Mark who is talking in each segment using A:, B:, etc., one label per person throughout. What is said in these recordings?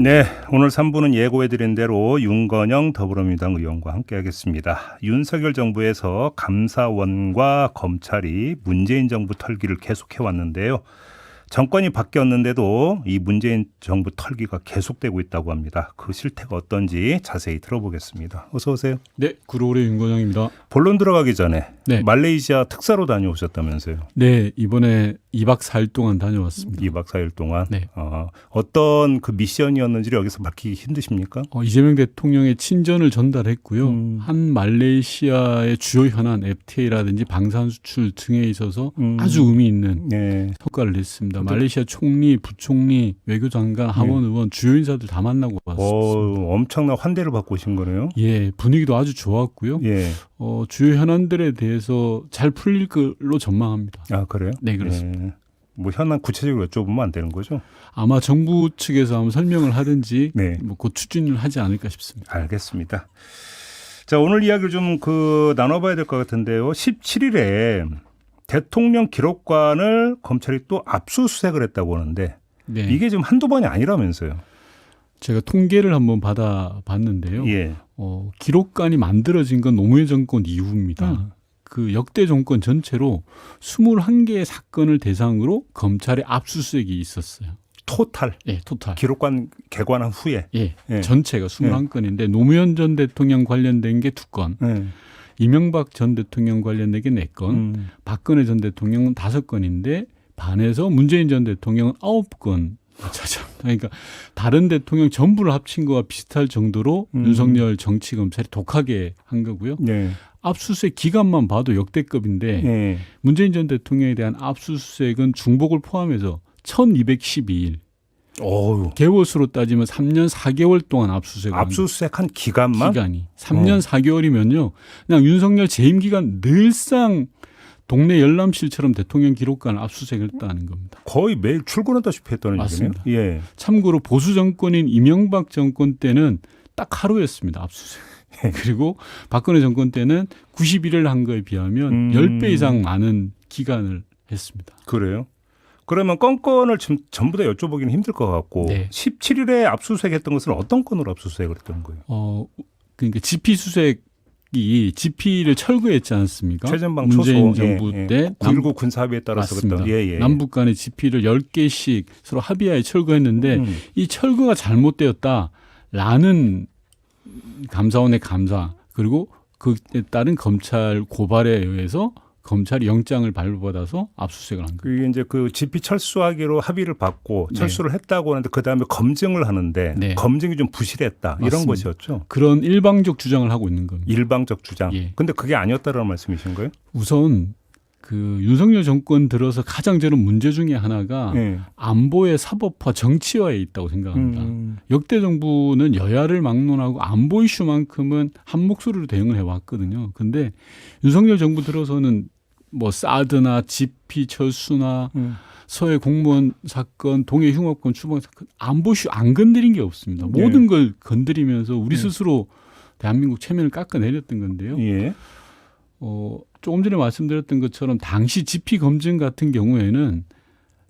A: 네, 오늘 3부는 예고해드린 대로 윤건영 더불어민주당 의원과 함께하겠습니다. 윤석열 정부에서 감사원과 검찰이 문재인 정부 털기를 계속해왔는데요. 정권이 바뀌었는데도 이 문재인 정부 털기가 계속되고 있다고 합니다. 그 실태가 어떤지 자세히 들어보겠습니다. 어서 오세요.
B: 네, 구로울의 윤건영입니다.
A: 본론 들어가기 전에
B: 네.
A: 말레이시아 특사로 다녀오셨다면서요?
B: 네, 이번에 2박 4일 동안 다녀왔습니다.
A: 2박 4일 동안?
B: 네.
A: 어떤 그 미션이었는지를 여기서 밝히기 힘드십니까?
B: 이재명 대통령의 친전을 전달했고요. 한 말레이시아의 주요 현안 FTA라든지 방산수출 등에 있어서 아주 의미 있는 성과를 냈습니다. 말레이시아 총리, 부총리, 외교장관, 하원의원, 주요 인사들 다 만나고 왔습니다.
A: 엄청난 환대를 받고 오신 거네요.
B: 예, 분위기도 아주 좋았고요.
A: 예.
B: 주요 현안들에 대해서 잘 풀릴 걸로 전망합니다.
A: 아, 그래요?
B: 네, 그렇습니다.
A: 예. 뭐 현안 구체적으로 여쭤보면 안 되는 거죠?
B: 아마 정부 측에서 한번 설명을 하든지
A: 네.
B: 곧 추진을 하지 않을까 싶습니다.
A: 알겠습니다. 자, 오늘 이야기를 좀 나눠봐야 될 것 같은데요. 17일에 대통령 기록관을 검찰이 또 압수수색을 했다고 하는데
B: 네.
A: 이게 지금 한두 번이 아니라면서요.
B: 제가 통계를 한번 받아봤는데요.
A: 예.
B: 기록관이 만들어진 건 노무현 정권 이후입니다. 그 역대 정권 전체로 21개의 사건을 대상으로 검찰의 압수수색이 있었어요.
A: 토탈.
B: 예, 토탈.
A: 기록관 개관한 후에.
B: 예, 전체가 21건인데 노무현 전 대통령 관련된 게 2건. 이명박 전 대통령 관련된 게 4건. 박근혜 전 대통령은 5건인데 반해서 문재인 전 대통령은 9건. 그러니까 다른 대통령 전부를 합친 거와 비슷할 정도로 윤석열 정치검찰이 독하게 한 거고요.
A: 네.
B: 압수수색 기간만 봐도 역대급인데 문재인 전 대통령에 대한 압수수색은 중복을 포함해서 1212일. 개월수로 따지면 3년 4개월 동안
A: 압수수색한 기간만?
B: 기간이. 3년 4개월이면요. 그냥 윤석열 재임 기간 늘상 동네 열람실처럼 대통령 기록관을 압수수색했다는 겁니다.
A: 거의 매일 출근하다시피 했다는
B: 맞습니다.
A: 얘기네요. 예.
B: 참고로 보수 정권인 이명박 정권 때는 딱 하루였습니다. 압수수색. 그리고 박근혜 정권 때는 91일 한 거에 비하면 10배 이상 많은 기간을 했습니다.
A: 그래요? 그러면 건건을 전부 다 여쭤보기는 힘들 것 같고 17일에 압수수색했던 것은 어떤 건으로 압수수색을 했던 거예요?
B: 그러니까 지피수색이 지피를 철거했지 않습니까?
A: 최전방
B: 문재인
A: 초소.
B: 정부 때
A: 9.19 군사합의에 따라서
B: 맞습니다.
A: 그랬던.
B: 남북 간의 지피를 10개씩 서로 합의하에 철거했는데 이 철거가 잘못되었다라는 감사원의 감사 그리고 그에 따른 검찰 고발에 의해서 검찰이 영장을 발부받아서 압수수색을 한 거예요.
A: 그게 이제 그 지피 철수하기로 합의를 받고 철수를 했다고 하는데 그 다음에 검증을 하는데 검증이 좀 부실했다
B: 맞습니다.
A: 이런 것이었죠.
B: 그런 일방적 주장을 하고 있는 겁니다.
A: 일방적 주장. 근데 그게 아니었다는 말씀이신 거예요?
B: 우선 그 윤석열 정권 들어서 가장 저는 문제 중에 하나가 안보의 사법화 정치화에 있다고 생각합니다. 역대 정부는 여야를 막론하고 안보 이슈만큼은 한 목소리로 대응을 해왔거든요. 근데 윤석열 정부 들어서는 뭐 사드나 지피 철수나 서해 공무원 사건, 동해 흉악범 추방 사건 안보 이슈 안 건드린 게 없습니다. 모든 걸 건드리면서 우리 스스로 대한민국 체면을 깎아내렸던 건데요. 조금 전에 말씀드렸던 것처럼 당시 지피 검증 같은 경우에는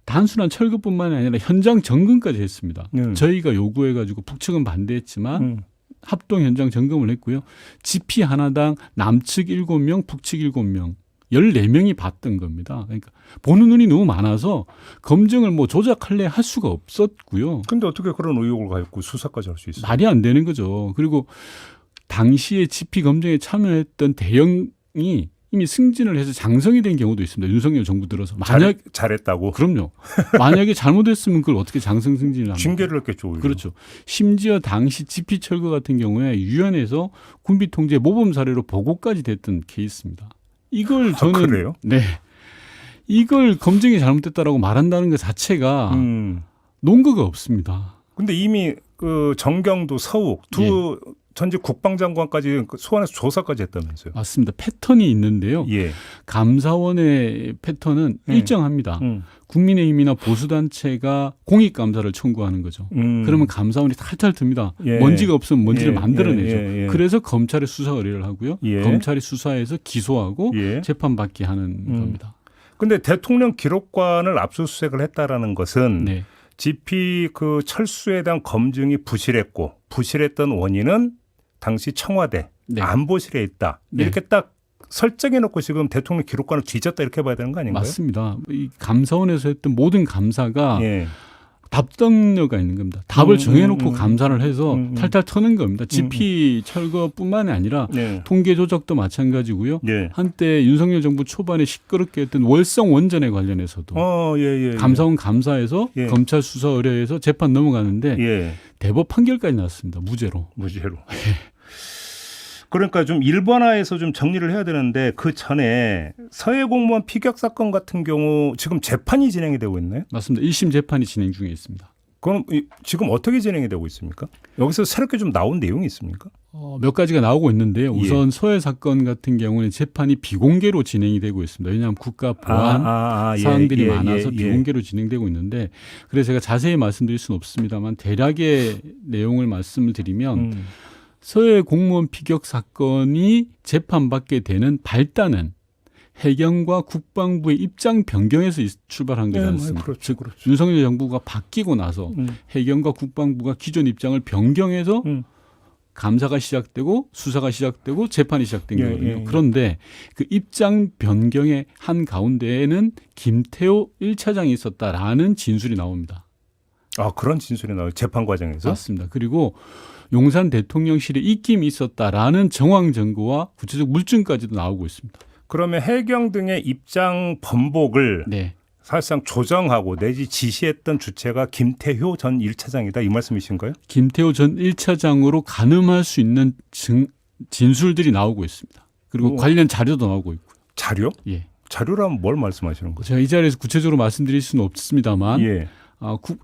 B: 단순한 철거뿐만 아니라 현장 점검까지 했습니다. 저희가 요구해가지고 북측은 반대했지만 합동 현장 점검을 했고요. 지피 하나당 남측 7명, 북측 7명. 14명이 봤던 겁니다. 그러니까 보는 눈이 너무 많아서 검증을 뭐 조작할래 할 수가 없었고요.
A: 근데 어떻게 그런 의혹을 가지고 수사까지 할 수 있어요?
B: 말이 안 되는 거죠. 그리고 당시에 지피 검증에 참여했던 대형이 이미 승진을 해서 장성이 된 경우도 있습니다. 윤석열 정부 들어서.
A: 잘했다고?
B: 그럼요. 만약에 잘못했으면 그걸 어떻게 장성 승진을 합니까?
A: 징계를 했겠죠. 오히려.
B: 그렇죠. 심지어 당시 지피 철거 같은 경우에 유엔에서 군비 통제 모범 사례로 보고까지 됐던 케이스입니다. 이걸 저는
A: 그래요?
B: 네. 이걸 검증이 잘못됐다라고 말한다는 것 자체가 논거가 없습니다.
A: 근데 이미 그 정경도 서욱 두 전직 국방장관까지 소환해서 조사까지 했다면서요.
B: 맞습니다. 패턴이 있는데요. 감사원의 패턴은 일정합니다. 국민의힘이나 보수단체가 공익감사를 청구하는 거죠. 그러면 감사원이 탈탈 듭니다. 먼지가 없으면 먼지를 만들어내죠. 그래서 검찰에 수사 의뢰를 하고요. 검찰이 수사해서 기소하고 재판받게 하는 겁니다.
A: 그런데 대통령 기록관을 압수수색을 했다라는 것은 GP 그 철수에 대한 검증이 부실했고 부실했던 원인은 당시 청와대
B: 네.
A: 안보실에 있다.
B: 네.
A: 이렇게 딱 설정해 놓고 지금 대통령 기록관을 뒤졌다 이렇게 봐야 되는 거 아닌가요?
B: 맞습니다. 이 감사원에서 했던 모든 감사가
A: 예.
B: 답정너가 있는 겁니다. 답을 정해놓고 감사를 해서 탈탈 터는 겁니다. GP 철거뿐만이 아니라
A: 예.
B: 통계 조작도 마찬가지고요.
A: 예.
B: 한때 윤석열 정부 초반에 시끄럽게 했던 월성 원전에 관련해서도
A: 예.
B: 감사원 감사에서
A: 예.
B: 검찰 수사 의뢰해서 재판 넘어가는데
A: 예.
B: 대법 판결까지 나왔습니다. 무죄로.
A: 무죄로. 그러니까 좀 일본화해서 좀 정리를 해야 되는데 그 전에 서해 공무원 피격 사건 같은 경우 지금 재판이 진행이 되고 있나요?
B: 맞습니다. 1심 재판이 진행 중에 있습니다.
A: 그럼 지금 어떻게 진행이 되고 있습니까? 여기서 새롭게 좀 나온 내용이 있습니까?
B: 몇 가지가 나오고 있는데요. 우선 서해 사건 같은 경우는 재판이 비공개로 진행이 되고 있습니다. 왜냐하면 국가 보안 사항들이 많아서 비공개로 진행되고 있는데 그래서 제가 자세히 말씀드릴 수는 없습니다만 대략의 내용을 말씀을 드리면 서해 공무원 피격 사건이 재판받게 되는 발단은 해경과 국방부의 입장 변경에서 출발한 거지 않습니까?
A: 그렇죠.
B: 윤석열 정부가 바뀌고 나서 해경과 국방부가 기존 입장을 변경해서 감사가 시작되고 수사가 시작되고 재판이 시작된 거거든요. 그런데 그 입장 변경의 한 가운데에는 김태호 1차장이 있었다라는 진술이 나옵니다.
A: 아, 그런 진술이 나와요. 재판 과정에서?
B: 맞습니다. 그리고 용산 대통령실에 입김이 있었다라는 정황 증거와 구체적 물증까지도 나오고 있습니다.
A: 그러면 해경 등의 입장 번복을
B: 네.
A: 사실상 조정하고 내지 지시했던 주체가 김태효 전 1차장이다 이 말씀이신가요?
B: 김태호 전 1차장으로 가늠할 수 있는 진술들이 나오고 있습니다. 그리고 관련 자료도 나오고 있고요.
A: 자료?
B: 예.
A: 자료라면 뭘 말씀하시는 거죠?
B: 제가 이 자리에서 구체적으로 말씀드릴 수는 없습니다만
A: 예.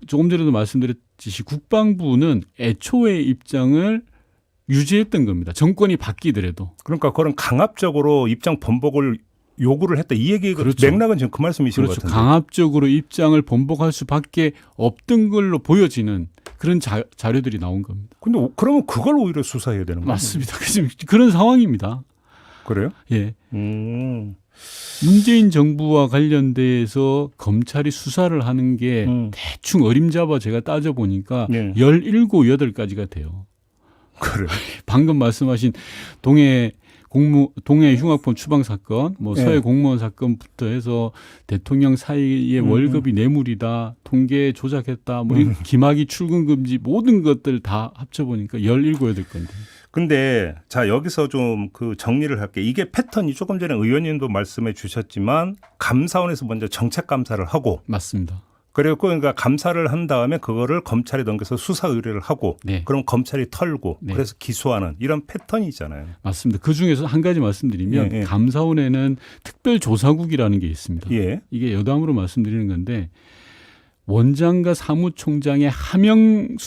B: 조금 전에도 말씀드렸듯이 국방부는 애초에 입장을 유지했던 겁니다. 정권이 바뀌더라도.
A: 그러니까 그런 강압적으로 입장 번복을 요구를 했다. 이 얘기
B: 그렇죠.
A: 맥락은 지금 그 말씀이신
B: 그렇죠.
A: 것 같은데.
B: 강압적으로 입장을 번복할 수밖에 없던 걸로 보여지는 그런 자료들이 나온 겁니다.
A: 근데 그러면 그걸 오히려 수사해야 되는 거예요?
B: 맞습니다. 그런 상황입니다.
A: 그래요?
B: 예. 문재인 정부와 관련돼서 검찰이 수사를 하는 게 대충 어림잡아 제가 따져보니까 17, 8가지가 돼요.
A: 그래요?
B: 방금 말씀하신 동해 흉악범 추방 사건, 서해 공무원 사건부터 해서 대통령 사이의 월급이 뇌물이다, 통계 조작했다, 김학의 출근 금지 모든 것들 다 합쳐보니까 17, 8건데.
A: 근데 자 여기서 좀 그 정리를 할게. 이게 패턴이 조금 전에 의원님도 말씀해 주셨지만 감사원에서 먼저 정책 감사를 하고
B: 맞습니다.
A: 그리고 그러니까 감사를 한 다음에 그거를 검찰에 넘겨서 수사 의뢰를 하고 그럼 검찰이 털고 그래서 기소하는 이런 패턴이 있잖아요.
B: 맞습니다. 그중에서 한 가지 말씀드리면 감사원에는 특별조사국이라는 게 있습니다. 이게 여담으로 말씀드리는 건데 원장과 사무총장의 하명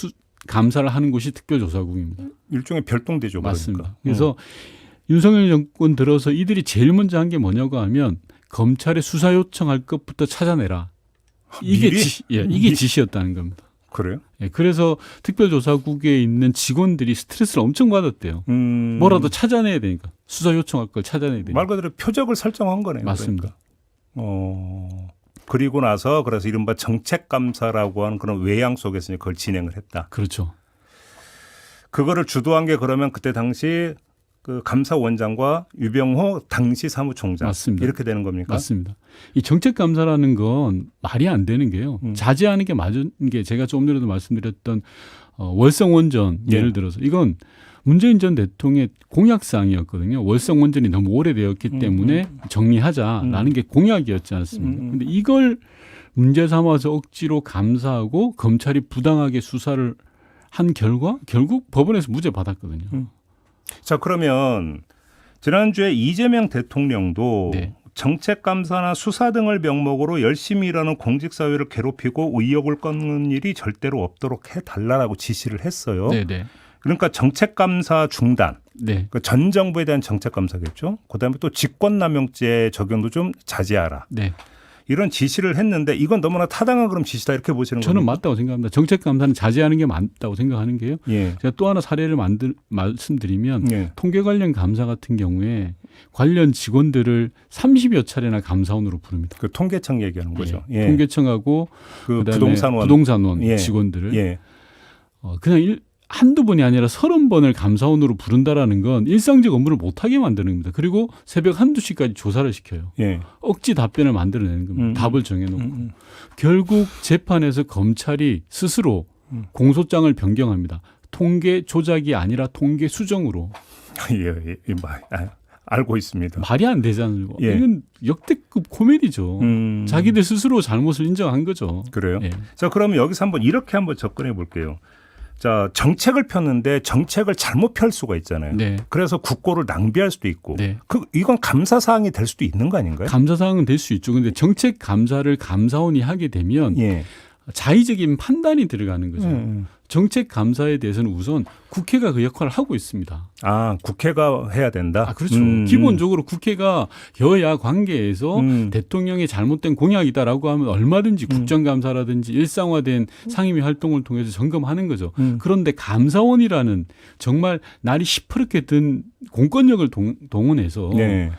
B: 감사를 하는 곳이 특별조사국입니다.
A: 일종의 별동대죠.
B: 맞습니다. 그러니까. 그래서 윤석열 정권 들어서 이들이 제일 먼저 한 게 뭐냐고 하면 검찰에 수사 요청할 것부터 찾아내라. 이게 지시였다는 겁니다.
A: 그래요?
B: 예, 그래서 특별조사국에 있는 직원들이 스트레스를 엄청 받았대요. 뭐라도 찾아내야 되니까. 수사 요청할 걸 찾아내야 되니까.
A: 말 그대로 표적을 설정한 거네요.
B: 맞습니다.
A: 그러니까. 그리고 나서 그래서 이른바 정책감사라고 하는 그런 외양 속에서 그걸 진행을 했다.
B: 그렇죠.
A: 그거를 주도한 게 그러면 그때 당시 그 감사원장과 유병호 당시 사무총장.
B: 맞습니다.
A: 이렇게 되는 겁니까?
B: 맞습니다. 이 정책감사라는 건 말이 안 되는 게요. 자제하는 게 맞은 게 제가 조금 전에도 말씀드렸던 월성 원전 예를 들어서 이건 문재인 전 대통령의 공약사항이었거든요. 월성 원전이 너무 오래되었기 때문에 정리하자라는 게 공약이었지 않습니까? 그런데 이걸 문제 삼아서 억지로 감사하고 검찰이 부당하게 수사를 한 결과 결국 법원에서 무죄 받았거든요.
A: 자, 그러면 지난주에 이재명 대통령도 정책감사나 수사 등을 명목으로 열심히 일하는 공직사회를 괴롭히고 의혹을 꺾는 일이 절대로 없도록 해달라고 지시를 했어요.
B: 네네.
A: 그러니까 정책감사 중단, 그러니까 전 정부에 대한 정책감사겠죠. 그다음에 또 직권남용죄 적용도 좀 자제하라. 이런 지시를 했는데 이건 너무나 타당한 그럼 지시다 이렇게 보시는 거예요?
B: 저는 맞다고 생각합니다. 정책 감사는 자제하는 게 맞다고 생각하는 게요.
A: 예.
B: 제가 또 하나 사례를 말씀드리면
A: 예.
B: 통계 관련 감사 같은 경우에 관련 직원들을 30여 차례나 감사원으로 부릅니다.
A: 그 통계청 얘기하는 거죠. 예.
B: 통계청하고
A: 그
B: 그다음에 부동산원
A: 예.
B: 직원들을
A: 예.
B: 그냥 한두 번이 아니라 30번을 감사원으로 부른다라는 건 일상적 업무를 못하게 만드는 겁니다. 그리고 새벽 한두 시까지 조사를 시켜요.
A: 예.
B: 억지 답변을 만들어내는 겁니다. 답을 정해놓고. 결국 재판에서 검찰이 스스로 공소장을 변경합니다. 통계 조작이 아니라 통계 수정으로.
A: 예. 알고 있습니다.
B: 말이 안 되잖아요.
A: 예.
B: 이건 역대급 코미디죠. 자기들 스스로 잘못을 인정한 거죠.
A: 그래요?
B: 예.
A: 자, 그러면 여기서 이렇게 한번 접근해 볼게요. 자, 정책을 폈는데 정책을 잘못 펼 수가 있잖아요.
B: 네.
A: 그래서 국고를 낭비할 수도 있고.
B: 네.
A: 이건 감사 사항이 될 수도 있는 거 아닌가요?
B: 감사 사항은 될 수 있죠. 그런데 정책 감사를 감사원이 하게 되면
A: 예.
B: 자의적인 판단이 들어가는 거죠. 정책 감사에 대해서는 우선 국회가 그 역할을 하고 있습니다.
A: 아, 국회가 해야 된다?
B: 그렇죠. 기본적으로 국회가 여야 관계에서 대통령의 잘못된 공약이다라고 하면 얼마든지 국정감사라든지 일상화된 상임위 활동을 통해서 점검하는 거죠. 그런데 감사원이라는 정말 날이 시퍼렇게 든 공권력을 동원해서
A: 네.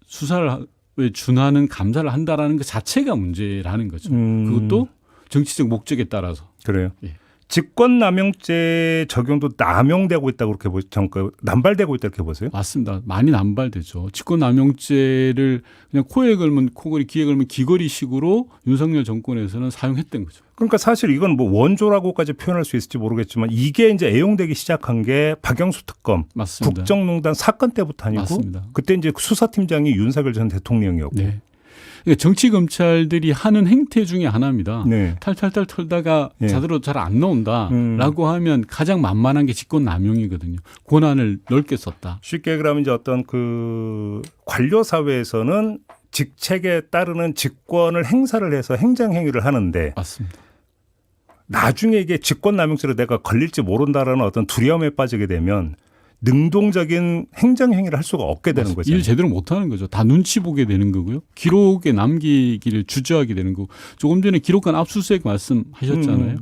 B: 수사를 준하는 감사를 한다라는 것 자체가 문제라는 거죠. 그것도 정치적 목적에 따라서.
A: 그래요.
B: 예.
A: 직권남용죄 적용도 남용되고 있다고 그렇게 남발되고 있다 이렇게 보세요?
B: 맞습니다. 많이 남발되죠. 직권남용죄를 그냥 코에 걸면 코걸이, 귀에 걸면 귀걸이식으로 윤석열 정권에서는 사용했던 거죠.
A: 그러니까 사실 이건 원조라고까지 표현할 수 있을지 모르겠지만 이게 이제 애용되기 시작한 게 박영수 특검,
B: 맞습니다.
A: 국정농단 사건 때부터 아니고
B: 맞습니다.
A: 그때 이제 수사팀장이 윤석열 전 대통령이었고.
B: 네. 정치 검찰들이 하는 행태 중에 하나입니다.
A: 네.
B: 탈탈탈 털다가
A: 네.
B: 자대로 잘 안 나온다라고 하면 가장 만만한 게 직권남용이거든요. 권한을 넓게 썼다.
A: 쉽게 그러면 이제 어떤 그 관료 사회에서는 직책에 따르는 직권을 행사를 해서 행정행위를 하는데
B: 맞습니다.
A: 나중에 이게 직권남용죄로 내가 걸릴지 모른다라는 어떤 두려움에 빠지게 되면 능동적인 행정행위를 할 수가 없게 되는 거죠.
B: 일 제대로 못하는 거죠. 다 눈치 보게 되는 거고요. 기록에 남기기를 주저하게 되는 거고. 조금 전에 기록관 압수수색 말씀하셨잖아요.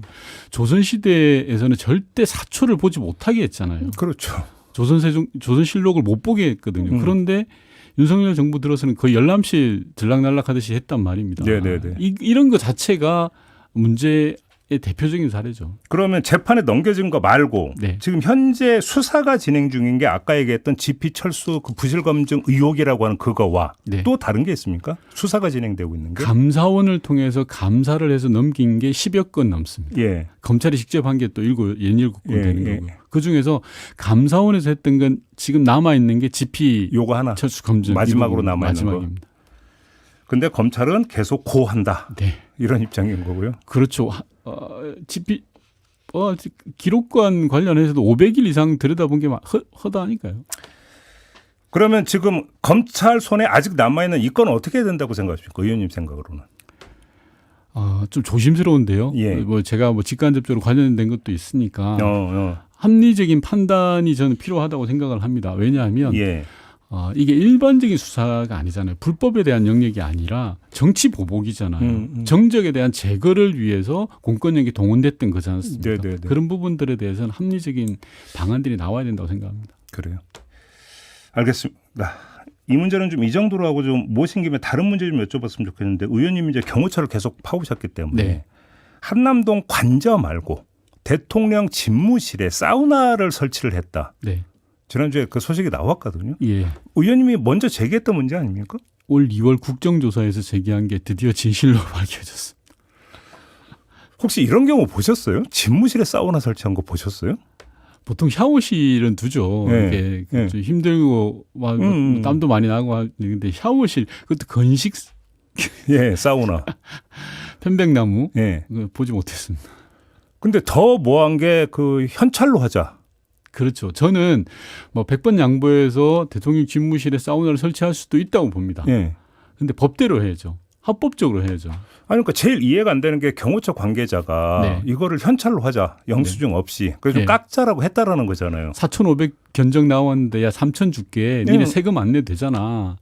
B: 조선시대에서는 절대 사초를 보지 못하게 했잖아요.
A: 그렇죠.
B: 조선실록을 못 보게 했거든요. 그런데 윤석열 정부 들어서는 거의 열람실 들락날락하듯이 했단 말입니다.
A: 네네네.
B: 이런 것 자체가 문제의 대표적인 사례죠.
A: 그러면 재판에 넘겨진 거 말고
B: 네.
A: 지금 현재 수사가 진행 중인 게 아까 얘기했던 GP 철수 그 부실검증 의혹이라고 하는 그거와
B: 네.
A: 또 다른 게 있습니까? 수사가 진행되고 있는 게?
B: 감사원을 통해서 감사를 해서 넘긴 게 10여 건 넘습니다.
A: 예.
B: 검찰이 직접 한 게 또 17건 되는
A: 예.
B: 거고요. 그중에서 감사원에서 했던 건 지금 남아있는 게 GP
A: 요거 하나
B: 철수 검증
A: 마지막으로 남아있는
B: 마지막입니다.
A: 근데 검찰은 계속 고한다.
B: 네.
A: 이런 입장인 거고요.
B: 그렇죠. GP 기록관 관련해서도 500일 이상 들여다본 게 허다하니까요.
A: 그러면 지금 검찰 손에 아직 남아있는 이 건은 어떻게 해야 된다고 생각하십니까? 의원님 생각으로는.
B: 좀 조심스러운데요.
A: 예.
B: 제가 직간접적으로 관련된 것도 있으니까 합리적인 판단이 저는 필요하다고 생각을 합니다. 왜냐하면
A: 예.
B: 이게 일반적인 수사가 아니잖아요. 불법에 대한 영역이 아니라 정치 보복이잖아요. 정적에 대한 제거를 위해서 공권력이 동원됐던 거지 않습니까?
A: 네네네.
B: 그런 부분들에 대해서는 합리적인 방안들이 나와야 된다고 생각합니다.
A: 그래요. 알겠습니다. 이 문제는 좀 이 정도로 하고 좀 모신 김에 다른 문제 좀 여쭤봤으면 좋겠는데 의원님이 이제 경호처를 계속 파오셨기 때문에
B: 네.
A: 한남동 관저 말고 대통령 집무실에 사우나를 설치를 했다.
B: 네.
A: 지난주에 그 소식이 나왔거든요.
B: 예.
A: 의원님이 먼저 제기했던 문제 아닙니까?
B: 올 2월 국정조사에서 제기한 게 드디어 진실로 밝혀졌습니다.
A: 혹시 이런 경우 보셨어요? 집무실에 사우나 설치한 거 보셨어요?
B: 보통 샤워실은 두죠.
A: 네.
B: 이게 좀 힘들고 막 땀도 많이 나고 하는데 샤워실 그것도 건식
A: 예, 사우나.
B: 편백나무
A: 예.
B: 보지 못했습니다.
A: 근데 더 뭐한 게 그 현찰로 하자.
B: 그렇죠. 저는 100번 양보해서 대통령 집무실에 사우나를 설치할 수도 있다고 봅니다.
A: 예.
B: 근데 법대로 해야죠. 합법적으로 해야죠.
A: 아니, 그러니까 제일 이해가 안 되는 게 경호처 관계자가
B: 네.
A: 이거를 현찰로 하자. 영수증 없이. 그래서 좀 깎자라고 했다라는 거잖아요.
B: 4,500 견적 나왔는데 야 3,000 줄게. 니네 세금 안 내도 되잖아.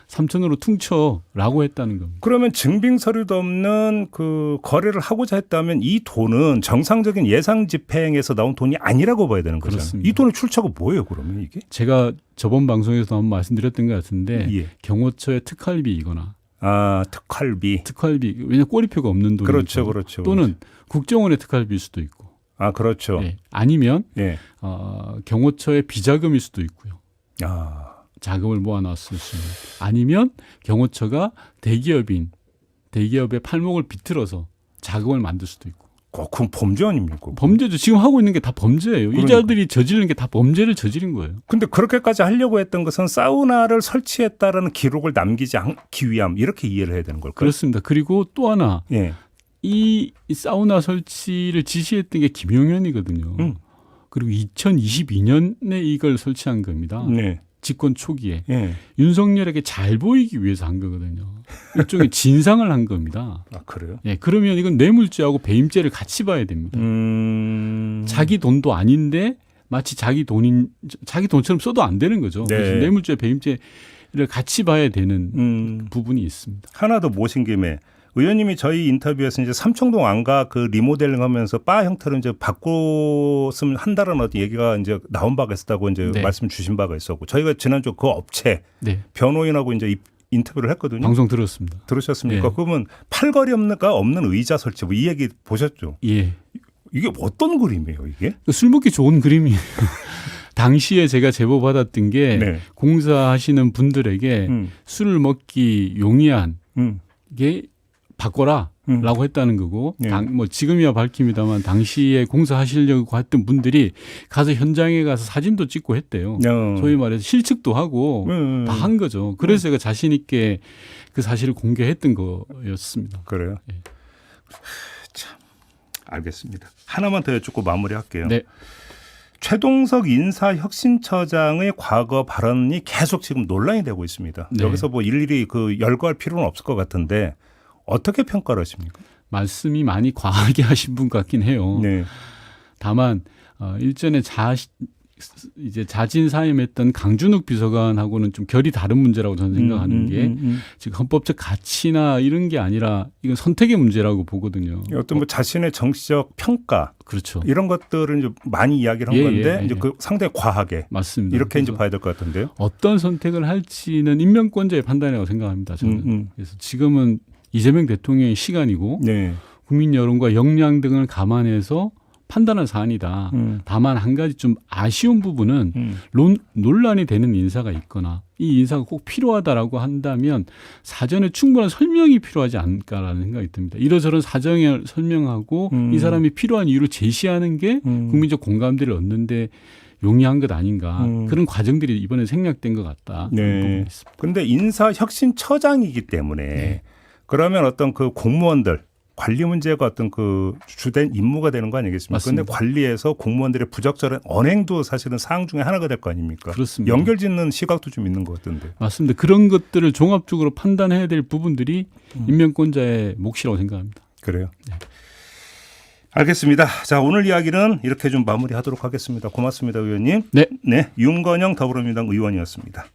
B: 3천으로 퉁쳐라고 했다는 겁니다.
A: 그러면 증빙 서류도 없는 그 거래를 하고자 했다면 이 돈은 정상적인 예상 집행에서 나온 돈이 아니라고 봐야 되는 거잖아요.
B: 그렇습니다.
A: 이 돈의 출처가 뭐예요, 그러면 이게?
B: 제가 저번 방송에서 한번 말씀드렸던 것 같은데
A: 예.
B: 경호처의 특활비이거나
A: 특활비.
B: 왜냐 꼬리표가 없는 돈이죠.
A: 그렇죠, 그렇죠.
B: 또는 국정원의 특활비일 수도 있고.
A: 그렇죠.
B: 네. 아니면
A: 예.
B: 경호처의 비자금일 수도 있고요. 자금을 모아놨을 수 있는. 아니면 경호처가 대기업의 팔목을 비틀어서 자금을 만들 수도 있고.
A: 그건 범죄 아닙니까?
B: 범죄죠. 지금 하고 있는 게 다 범죄예요.
A: 그러니까.
B: 이자들이 저지르는 게 다 범죄를 저지른 거예요.
A: 근데 그렇게까지 하려고 했던 것은 사우나를 설치했다라는 기록을 남기지 않기 위함 이렇게 이해를 해야 되는 걸까요?
B: 그렇습니다. 그리고 또 하나
A: 예.
B: 이 사우나 설치를 지시했던 게 김용현이거든요. 그리고 2022년에 이걸 설치한 겁니다.
A: 네.
B: 집권 초기에
A: 예.
B: 윤석열에게 잘 보이기 위해서 한 거거든요. 일종의 진상을 한 겁니다.
A: 그래요?
B: 예, 그러면 이건 뇌물죄하고 배임죄를 같이 봐야 됩니다. 자기 돈도 아닌데 마치 자기 돈처럼 써도 안 되는 거죠.
A: 네.
B: 그래서 뇌물죄, 배임죄를 같이 봐야 되는 부분이 있습니다.
A: 하나 더 모신 김에 의원님이 저희 인터뷰에서 이제 삼청동 안가 그 리모델링 하면서 바 형태로 이제 바꿨으면 한다는 어떤 얘기가 이제 나온 바가 있었다고 이제
B: 네.
A: 말씀 주신 바가 있었고 저희가 지난주 그 업체
B: 네.
A: 변호인하고 이제 인터뷰를 했거든요.
B: 방송 들었습니다.
A: 들으셨습니까?
B: 네.
A: 그러면 팔걸이가 없는 의자 설치 뭐 이 얘기 보셨죠?
B: 예.
A: 이게 어떤 그림이에요, 이게?
B: 술 먹기 좋은 그림이에요. 당시에 제가 제보 받았던 게
A: 네.
B: 공사하시는 분들에게 술을 먹기 용이한 게 바꿔라라고 했다는 거고
A: 네.
B: 뭐 지금이야 밝힙니다만 당시에 공사하시려고 했던 분들이 가서 현장에 가서 사진도 찍고 했대요. 소위 말해서 실측도 하고 다 한 거죠. 그래서 제가 자신 있게 그 사실을 공개했던 거였습니다.
A: 그래요?
B: 네.
A: 참 알겠습니다. 하나만 더 여쭙고 마무리할게요.
B: 네.
A: 최동석 인사혁신처장의 과거 발언이 계속 지금 논란이 되고 있습니다.
B: 네.
A: 여기서 뭐 일일이 그 열거할 필요는 없을 것 같은데 어떻게 평가를 하십니까?
B: 말씀이 많이 과하게 하신 분 같긴 해요.
A: 네.
B: 다만 일전에 이제 자진 사임했던 강준욱 비서관하고는 좀 결이 다른 문제라고 저는 생각하는 게 지금 헌법적 가치나 이런 게 아니라 이건 선택의 문제라고 보거든요.
A: 어떤 뭐 자신의 정치적 평가
B: 그렇죠.
A: 이런 것들은 이제 많이 이야기를 한 건데 이제 그 상당히 과하게
B: 맞습니다.
A: 이렇게 이제 봐야 될 것 같은데요.
B: 어떤 선택을 할지는 인명권자의 판단이라고 생각합니다. 저는 그래서 지금은 이재명 대통령의 시간이고
A: 네.
B: 국민 여론과 역량 등을 감안해서 판단할 사안이다. 다만 한 가지 좀 아쉬운 부분은 논란이 되는 인사가 있거나 이 인사가 꼭 필요하다라고 한다면 사전에 충분한 설명이 필요하지 않을까라는 생각이 듭니다. 이러저런 사정을 설명하고 이 사람이 필요한 이유를 제시하는 게 국민적 공감대를 얻는데 용이한 것 아닌가. 그런 과정들이 이번에 생략된 것 같다.
A: 네. 그런데 인사혁신처장이기 때문에
B: 네.
A: 그러면 어떤 그 공무원들 관리 문제가 어떤 그 주된 임무가 되는 거 아니겠습니까? 그런데 관리에서 공무원들의 부적절한 언행도 사실은 사항 중에 하나가 될 거 아닙니까?
B: 그렇습니다.
A: 연결짓는 시각도 좀 있는 것 같던데.
B: 맞습니다. 그런 것들을 종합적으로 판단해야 될 부분들이 인명권자의 몫이라고 생각합니다.
A: 그래요? 네. 알겠습니다. 자, 오늘 이야기는 이렇게 좀 마무리하도록 하겠습니다. 고맙습니다, 의원님.
B: 네.
A: 네, 윤건영 더불어민주당 의원이었습니다.